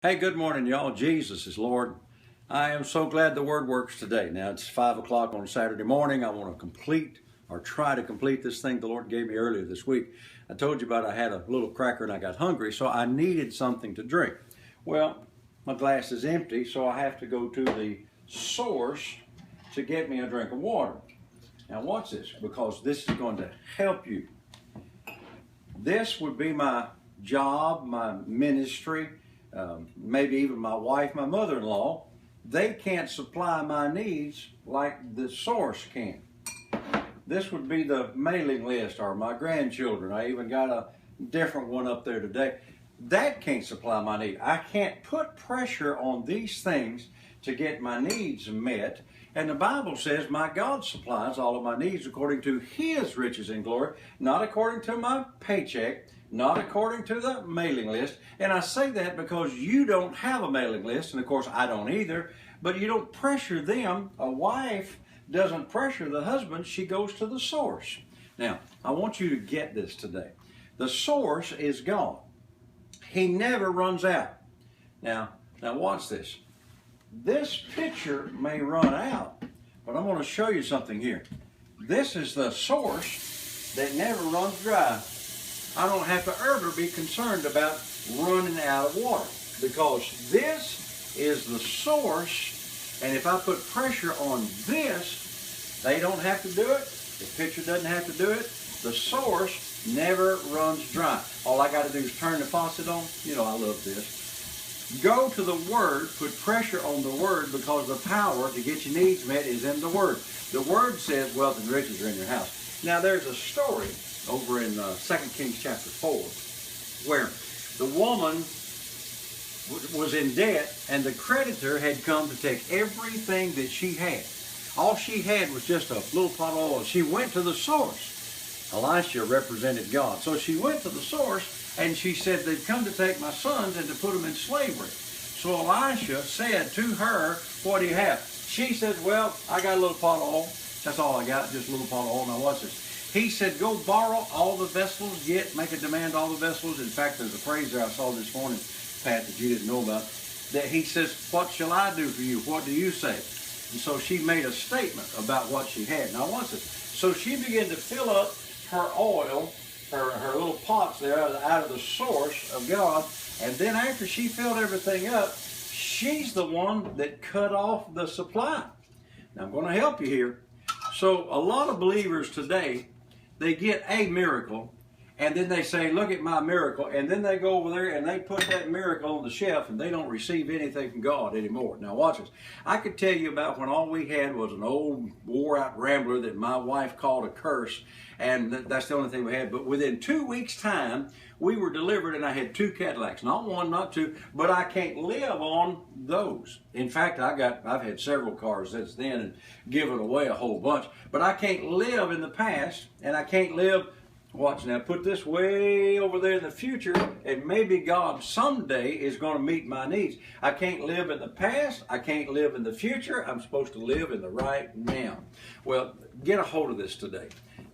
Hey, good morning, y'all. Jesus is Lord. I am so glad the Word works today. Now, it's 5 o'clock on Saturday morning. I want to complete or try to complete this thing the Lord gave me earlier this week. I told you about I had a little cracker and I got hungry, so I needed something to drink. Well, my glass is empty, so I have to go to the source to get me a drink of water. Now, watch this, because this is going to help you. This would be my job, my ministry, maybe even my wife, my mother-in-law. They can't supply my needs like the source can. This would be the mailing list, or my grandchildren. I even got a different one up there today. That can't supply my need. I can't put pressure on these things to get my needs met. And the Bible says my God supplies all of my needs according to His riches and glory, not according to my paycheck, not according to the mailing list. And I say that because you don't have a mailing list, and of course I don't either, but you don't pressure them. A wife doesn't pressure the husband, she goes to the source. Now, I want you to get this today. The source is God. He never runs out. Now watch this. This picture may run out, but I'm going to show you something here. This is the source that never runs dry. I don't have to ever be concerned about running out of water, because this is the source, and if I put pressure on this, they don't have to do it. The picture doesn't have to do it. The source never runs dry. All I got to do is turn the faucet on. You know, I love this. Go to the Word, put pressure on the Word, because the power to get your needs met is in the Word. The Word says wealth and riches are in your house. Now, there's a story over in 2 Kings chapter 4 where the woman was in debt, and the creditor had come to take everything that she had. All she had was just a little pot of oil. She went to the source. Elisha represented God. So she went to the source, and she said, they've come to take my sons and to put them in slavery. So Elisha said to her, what do you have? She said, well, I got a little pot of oil. That's all I got, just a little pot of oil. Now watch this. He said, go borrow all the vessels, make a demand all the vessels. In fact, there's a phrase there I saw this morning, Pat, that you didn't know about, that he says, what shall I do for you? What do you say? And so she made a statement about what she had. Now watch this. So she began to fill up her oil, her little pots there out of the source of God. And then after she filled everything up, she's the one that cut off the supply. Now I'm going to help you here. So a lot of believers today, they get a miracle, and then they say, look at my miracle, and then they go over there and they put that miracle on the shelf, and they don't receive anything from God anymore. Now watch this. I could tell you about when all we had was an old wore-out Rambler that my wife called a curse, and that's the only thing we had. But within 2 weeks' time, we were delivered, and I had 2 Cadillacs. Not one, not 2, but I can't live on those. In fact, I've had several cars since then and given away a whole bunch. But I can't live in the past, and I can't live, watch now, put this way over there in the future, and maybe God someday is going to meet my needs. I can't live in the past. I can't live in the future. I'm supposed to live in the right now. Well, get a hold of this today.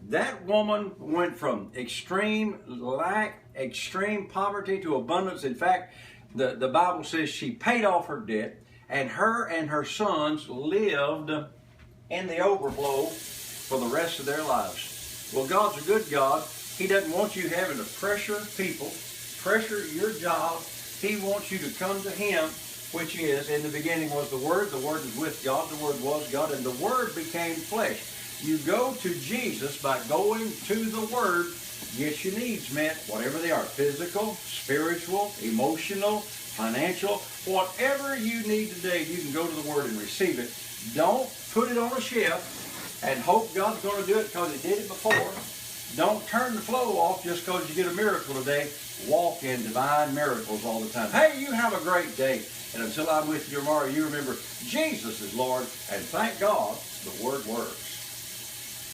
That woman went from extreme lack, extreme poverty to abundance. In fact, the Bible says she paid off her debt, and her sons lived in the overflow for the rest of their lives. Well, God's a good God. He doesn't want you having to pressure people, pressure your job. He wants you to come to Him, which is, in the beginning was the Word is with God, the Word was God, and the Word became flesh. You go to Jesus by going to the Word, get your needs met, whatever they are, physical, spiritual, emotional, financial, whatever you need today, you can go to the Word and receive it. Don't put it on a shelf and hope God's going to do it because He did it before. Don't turn the flow off just because you get a miracle today. Walk in divine miracles all the time. Hey, you have a great day. And until I'm with you tomorrow, you remember Jesus is Lord, and thank God the Word works.